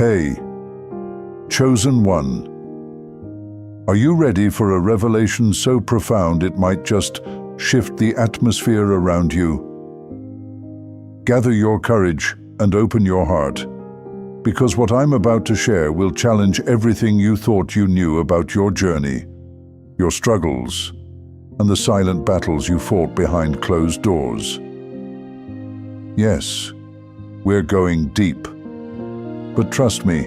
Hey, chosen one. Are you ready for a revelation so profound it might just shift the atmosphere around you? Gather your courage and open your heart, because what I'm about to share will challenge everything you thought you knew about your journey, your struggles, and the silent battles you fought behind closed doors. Yes, we're going deep. But trust me,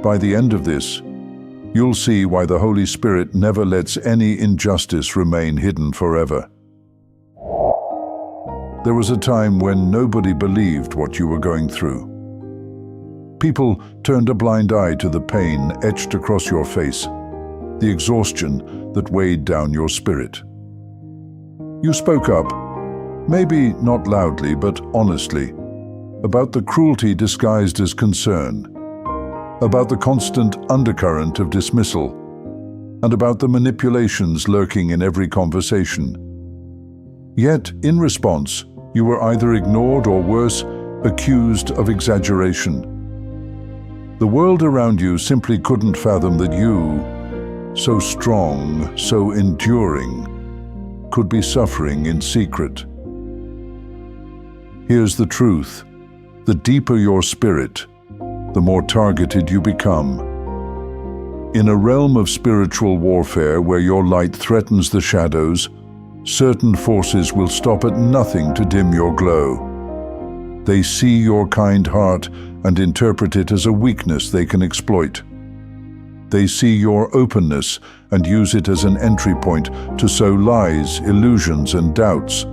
by the end of this, you'll see why the Holy Spirit never lets any injustice remain hidden forever. There was a time when nobody believed what you were going through. People turned a blind eye to the pain etched across your face, the exhaustion that weighed down your spirit. You spoke up, maybe not loudly but honestly, about the cruelty disguised as concern, about the constant undercurrent of dismissal, and about the manipulations lurking in every conversation. Yet, in response, you were either ignored or worse, accused of exaggeration. The world around you simply couldn't fathom that you, so strong, so enduring, could be suffering in secret. Here's the truth. The deeper your spirit, the more targeted you become. In a realm of spiritual warfare where your light threatens the shadows, certain forces will stop at nothing to dim your glow. They see your kind heart and interpret it as a weakness they can exploit. They see your openness and use it as an entry point to sow lies, illusions, and doubts.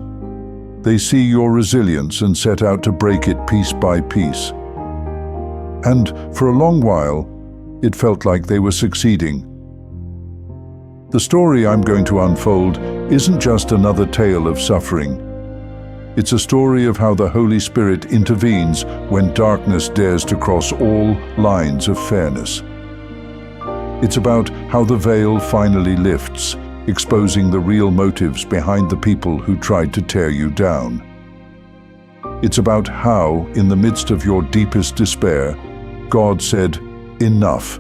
They see your resilience and set out to break it piece by piece. And for a long while, it felt like they were succeeding. The story I'm going to unfold isn't just another tale of suffering. It's a story of how the Holy Spirit intervenes when darkness dares to cross all lines of fairness. It's about how the veil finally lifts, exposing the real motives behind the people who tried to tear you down. It's about how, in the midst of your deepest despair, God said, "Enough,"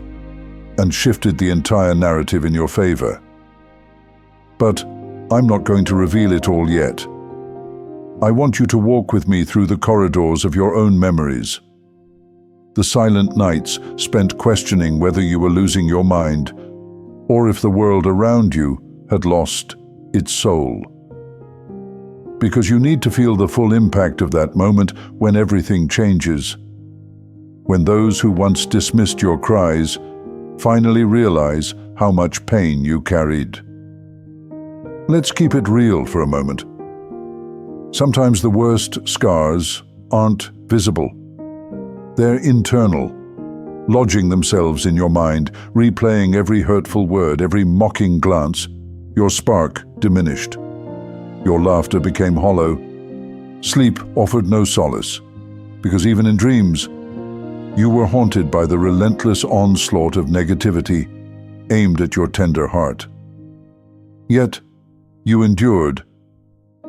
and shifted the entire narrative in your favor. But I'm not going to reveal it all yet. I want you to walk with me through the corridors of your own memories. The silent nights spent questioning whether you were losing your mind, or if the world around you had lost its soul. Because you need to feel the full impact of that moment when everything changes. When those who once dismissed your cries finally realize how much pain you carried. Let's keep it real for a moment. Sometimes the worst scars aren't visible. They're internal, lodging themselves in your mind, replaying every hurtful word, every mocking glance. Your spark diminished. Your laughter became hollow. Sleep offered no solace, because even in dreams, you were haunted by the relentless onslaught of negativity aimed at your tender heart. Yet, you endured,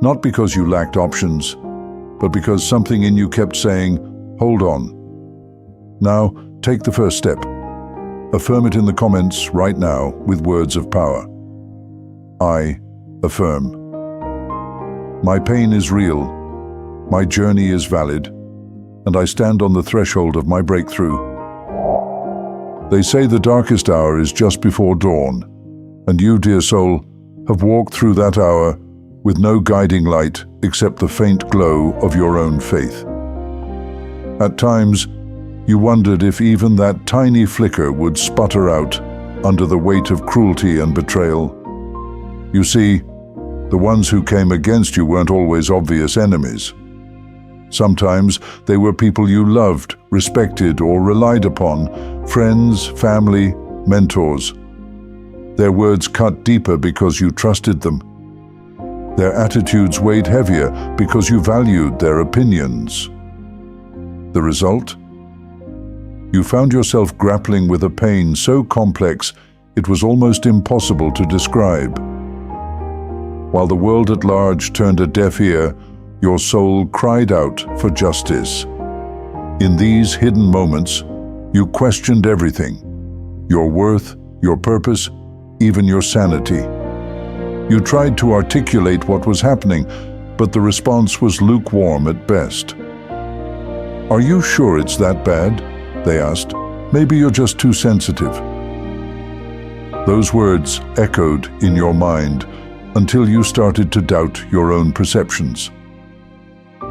not because you lacked options, but because something in you kept saying, "Hold on." Now, take the first step. Affirm it in the comments right now with words of power. I affirm. My pain is real, my journey is valid, and I stand on the threshold of my breakthrough. They say the darkest hour is just before dawn, and you, dear soul, have walked through that hour with no guiding light except the faint glow of your own faith. At times, you wondered if even that tiny flicker would sputter out under the weight of cruelty and betrayal. You see, the ones who came against you weren't always obvious enemies. Sometimes they were people you loved, respected, or relied upon, friends, family, mentors. Their words cut deeper because you trusted them. Their attitudes weighed heavier because you valued their opinions. The result? You found yourself grappling with a pain so complex it was almost impossible to describe. While the world at large turned a deaf ear, your soul cried out for justice. In these hidden moments, You questioned everything: your worth, your purpose, even your sanity. You tried to articulate what was happening, but the response was lukewarm at best. "Are you sure it's that bad?" they asked. "Maybe you're just too sensitive." Those words echoed in your mind until you started to doubt your own perceptions.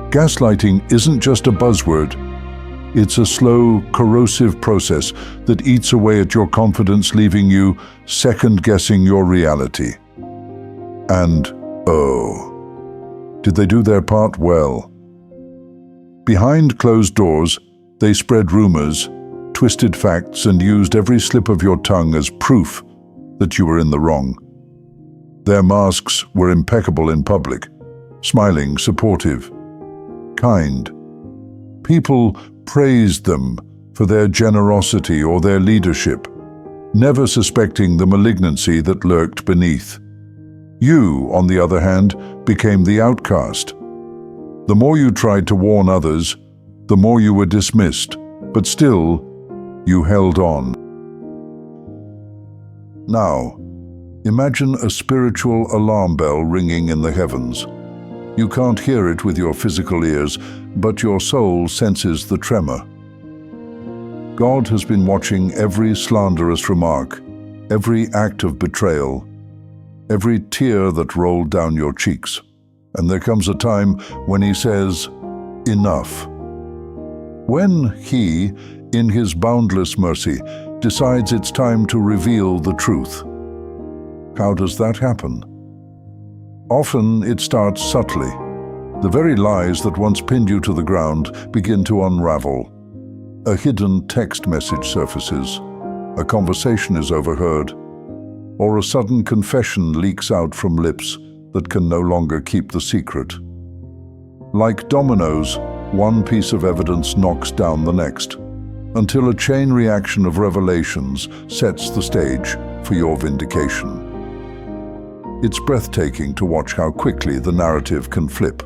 Gaslighting isn't just a buzzword. It's a slow, corrosive process that eats away at your confidence, leaving you second-guessing your reality. And, oh, did they do their part well? Behind closed doors, they spread rumors, twisted facts, and used every slip of your tongue as proof that you were in the wrong. Their masks were impeccable in public, smiling, supportive, kind. People praised them for their generosity or their leadership, never suspecting the malignancy that lurked beneath. You, on the other hand, became the outcast. The more you tried to warn others, the more you were dismissed, but still, you held on. Now, imagine a spiritual alarm bell ringing in the heavens. You can't hear it with your physical ears, but your soul senses the tremor. God has been watching every slanderous remark, every act of betrayal, every tear that rolled down your cheeks. And there comes a time when He says, "Enough." When He, in His boundless mercy, decides it's time to reveal the truth. How does that happen? Often it starts subtly. The very lies that once pinned you to the ground begin to unravel. A hidden text message surfaces, a conversation is overheard, or a sudden confession leaks out from lips that can no longer keep the secret. Like dominoes, one piece of evidence knocks down the next, until a chain reaction of revelations sets the stage for your vindication. It's breathtaking to watch how quickly the narrative can flip.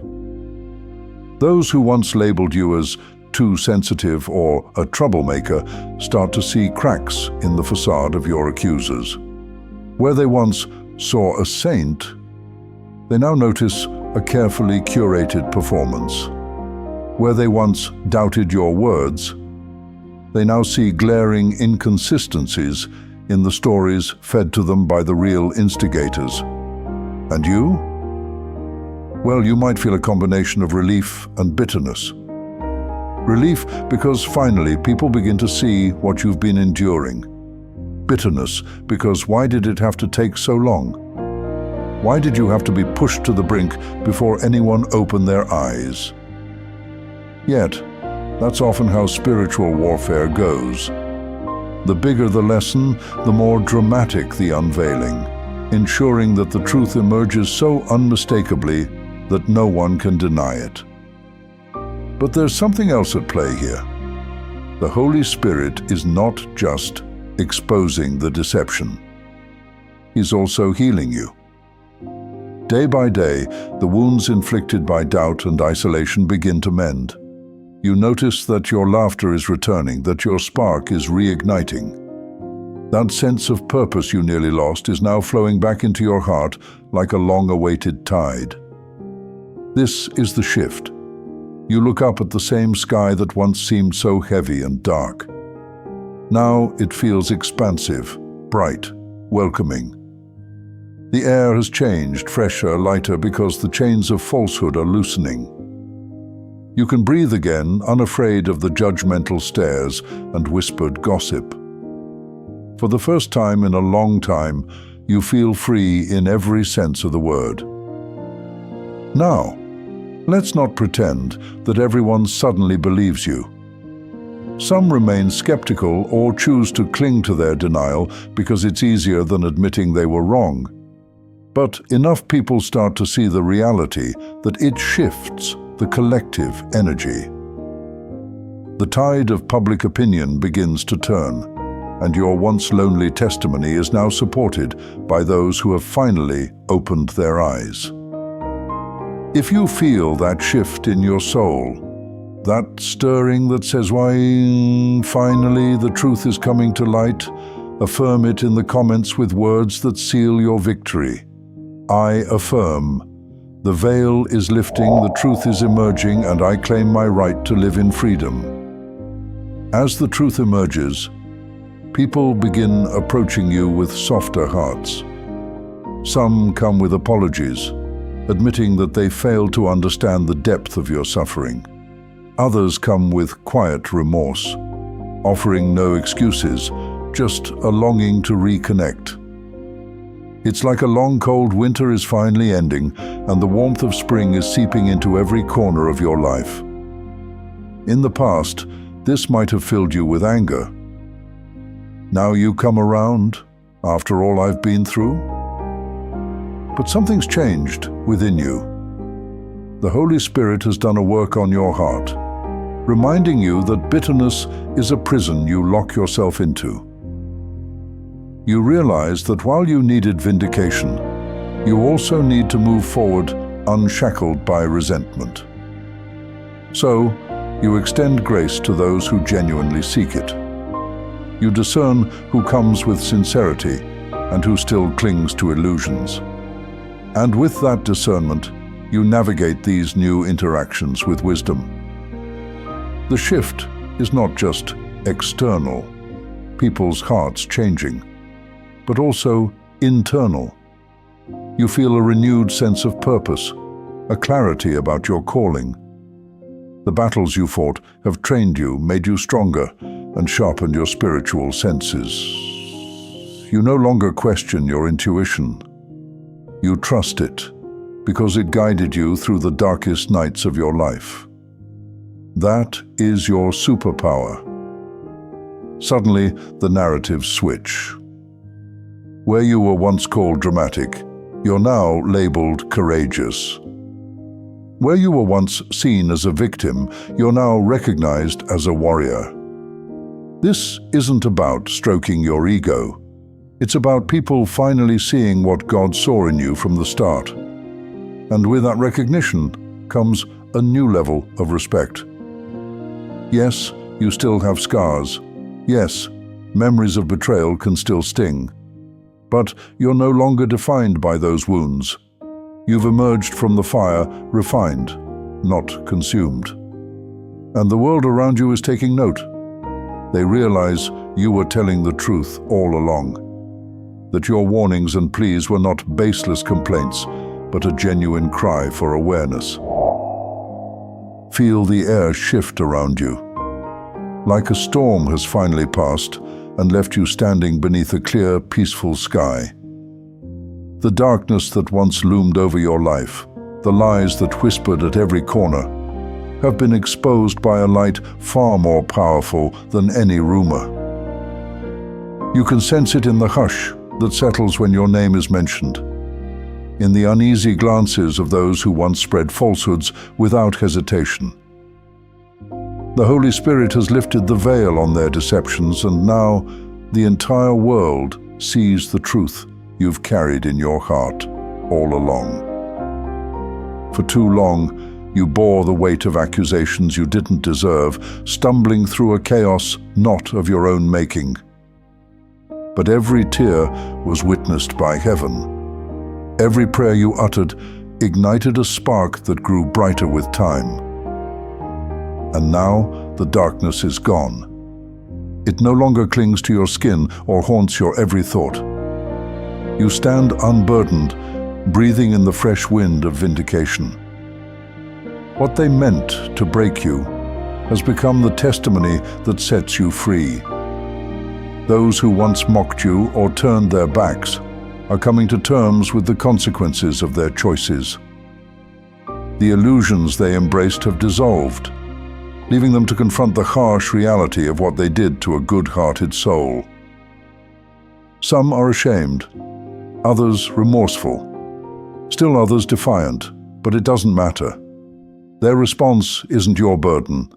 Those who once labeled you as too sensitive or a troublemaker start to see cracks in the facade of your accusers. Where they once saw a saint, they now notice a carefully curated performance. Where they once doubted your words, they now see glaring inconsistencies in the stories fed to them by the real instigators. And you? Well, you might feel a combination of relief and bitterness. Relief because finally people begin to see what you've been enduring. Bitterness because why did it have to take so long? Why did you have to be pushed to the brink before anyone opened their eyes? Yet, that's often how spiritual warfare goes. The bigger the lesson, the more dramatic the unveiling, ensuring that the truth emerges so unmistakably that no one can deny it. But there's something else at play here. The Holy Spirit is not just exposing the deception. He's also healing you. Day by day, the wounds inflicted by doubt and isolation begin to mend. You notice that your laughter is returning, that your spark is reigniting. That sense of purpose you nearly lost is now flowing back into your heart like a long-awaited tide. This is the shift. You look up at the same sky that once seemed so heavy and dark. Now it feels expansive, bright, welcoming. The air has changed, fresher, lighter, because the chains of falsehood are loosening. You can breathe again, unafraid of the judgmental stares and whispered gossip. For the first time in a long time, you feel free in every sense of the word. Now, let's not pretend that everyone suddenly believes you. Some remain skeptical or choose to cling to their denial because it's easier than admitting they were wrong. But enough people start to see the reality that it shifts the collective energy. The tide of public opinion begins to turn, and your once lonely testimony is now supported by those who have finally opened their eyes. If you feel that shift in your soul, That stirring that says, "Why, finally, the truth is coming to light," affirm it in the comments with words that seal your victory. I affirm. The veil is lifting, the truth is emerging, and I claim my right to live in freedom. As the truth emerges, people begin approaching you with softer hearts. Some come with apologies, admitting that they failed to understand the depth of your suffering. Others come with quiet remorse, offering no excuses, just a longing to reconnect. It's like a long cold winter is finally ending, and the warmth of spring is seeping into every corner of your life. In the past, this might have filled you with anger. Now you come around, after all I've been through? But something's changed within you. The Holy Spirit has done a work on your heart, reminding you that bitterness is a prison you lock yourself into. You realize that while you needed vindication, you also need to move forward unshackled by resentment. So, you extend grace to those who genuinely seek it. You discern who comes with sincerity and who still clings to illusions. And with that discernment, you navigate these new interactions with wisdom. The shift is not just external, people's hearts changing, but also internal. You feel a renewed sense of purpose, a clarity about your calling. The battles you fought have trained you, made you stronger, and sharpened your spiritual senses. You no longer question your intuition. You trust it, because it guided you through the darkest nights of your life. That is your superpower. Suddenly, the narratives switch. Where you were once called dramatic, you're now labeled courageous. Where you were once seen as a victim, you're now recognized as a warrior. This isn't about stroking your ego. It's about people finally seeing what God saw in you from the start. And with that recognition comes a new level of respect. Yes, you still have scars. Yes, memories of betrayal can still sting. But you're no longer defined by those wounds. You've emerged from the fire refined, not consumed. And the world around you is taking note. They realize you were telling the truth all along, that your warnings and pleas were not baseless complaints, but a genuine cry for awareness. Feel the air shift around you. Like a storm has finally passed and left you standing beneath a clear, peaceful sky. The darkness that once loomed over your life, the lies that whispered at every corner, have been exposed by a light far more powerful than any rumor. You can sense it in the hush that settles when your name is mentioned, in the uneasy glances of those who once spread falsehoods without hesitation. The Holy Spirit has lifted the veil on their deceptions, and now the entire world sees the truth you've carried in your heart all along. For too long, you bore the weight of accusations you didn't deserve, stumbling through a chaos not of your own making. But every tear was witnessed by heaven. Every prayer you uttered ignited a spark that grew brighter with time. And now the darkness is gone. It no longer clings to your skin or haunts your every thought. You stand unburdened, breathing in the fresh wind of vindication. What they meant to break you has become the testimony that sets you free. Those who once mocked you or turned their backs are coming to terms with the consequences of their choices. The illusions they embraced have dissolved, leaving them to confront the harsh reality of what they did to a good-hearted soul. Some are ashamed, others remorseful, still others defiant, but it doesn't matter. Their response isn't your burden.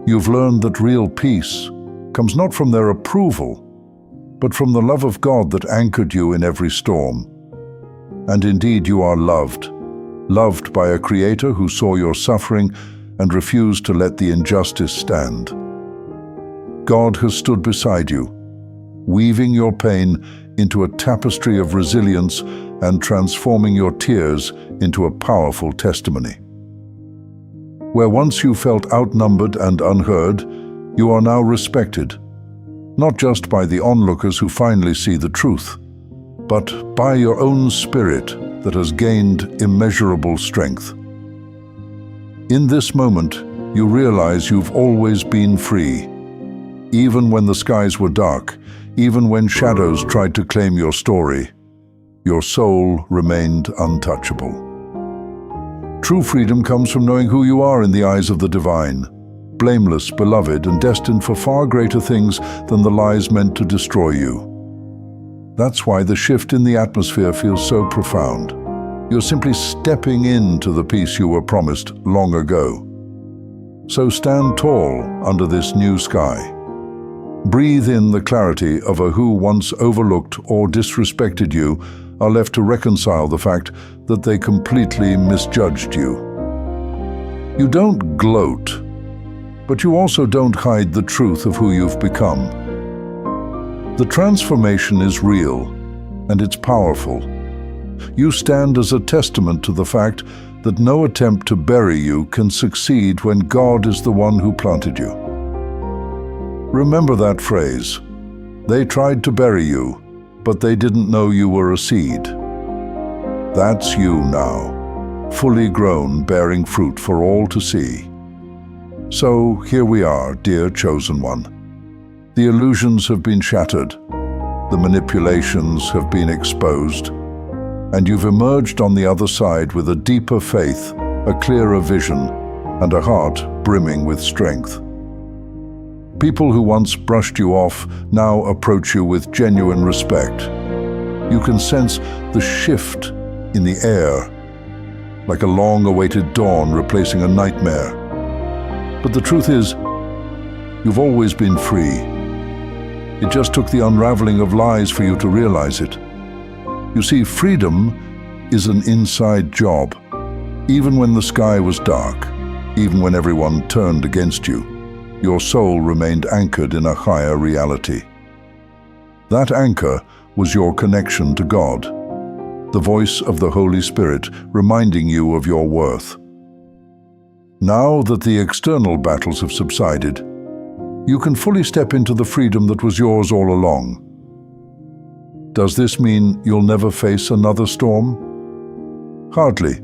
You've learned that real peace comes not from their approval, but from the love of God that anchored you in every storm. And indeed you are loved, loved by a Creator who saw your suffering and refuse to let the injustice stand. God has stood beside you, weaving your pain into a tapestry of resilience and transforming your tears into a powerful testimony. Where once you felt outnumbered and unheard, you are now respected, not just by the onlookers who finally see the truth, but by your own spirit that has gained immeasurable strength. In this moment, you realize you've always been free. Even when the skies were dark, even when shadows tried to claim your story, your soul remained untouchable. True freedom comes from knowing who you are in the eyes of the divine, blameless, beloved, and destined for far greater things than the lies meant to destroy you. That's why the shift in the atmosphere feels so profound. You're simply stepping into the peace you were promised long ago. So stand tall under this new sky. Breathe in the clarity of a who once overlooked or disrespected you are left to reconcile the fact that they completely misjudged you. You don't gloat, but you also don't hide the truth of who you've become. The transformation is real, and it's powerful. You stand as a testament to the fact that no attempt to bury you can succeed when God is the one who planted you. Remember that phrase, "They tried to bury you, but they didn't know you were a seed." That's you now, fully grown, bearing fruit for all to see. So here we are, dear chosen one. The illusions have been shattered, the manipulations have been exposed, and you've emerged on the other side with a deeper faith, a clearer vision, and a heart brimming with strength. People who once brushed you off now approach you with genuine respect. You can sense the shift in the air, like a long-awaited dawn replacing a nightmare. But the truth is, you've always been free. It just took the unraveling of lies for you to realize it. You see, freedom is an inside job. Even when the sky was dark, even when everyone turned against you, your soul remained anchored in a higher reality. That anchor was your connection to God, the voice of the Holy Spirit reminding you of your worth. Now that the external battles have subsided, you can fully step into the freedom that was yours all along. Does this mean you'll never face another storm? Hardly.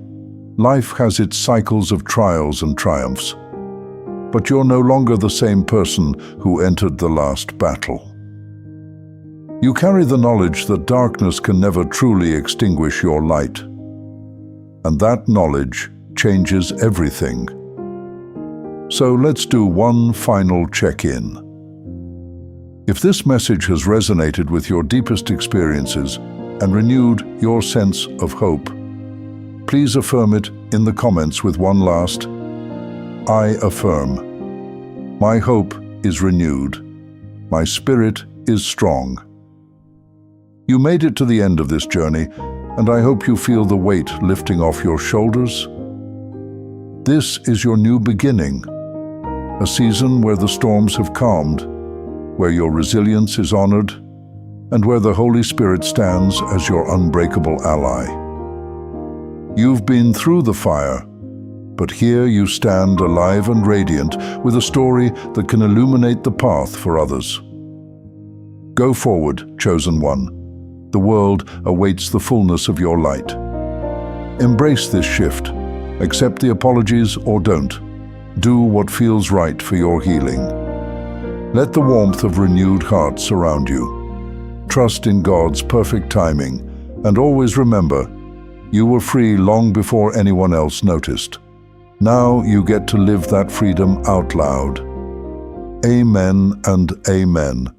Life has its cycles of trials and triumphs. But you're no longer the same person who entered the last battle. You carry the knowledge that darkness can never truly extinguish your light. And that knowledge changes everything. So let's do one final check-in. If this message has resonated with your deepest experiences and renewed your sense of hope, please affirm it in the comments with one last, "I affirm. My hope is renewed. My spirit is strong." You made it to the end of this journey, and I hope you feel the weight lifting off your shoulders. This is your new beginning, a season where the storms have calmed, where your resilience is honored, and where the Holy Spirit stands as your unbreakable ally. You've been through the fire, but here you stand alive and radiant with a story that can illuminate the path for others. Go forward, chosen one. The world awaits the fullness of your light. Embrace this shift. Accept the apologies or don't. Do what feels right for your healing. Let the warmth of renewed hearts surround you. Trust in God's perfect timing, and always remember, you were free long before anyone else noticed. Now you get to live that freedom out loud. Amen and amen.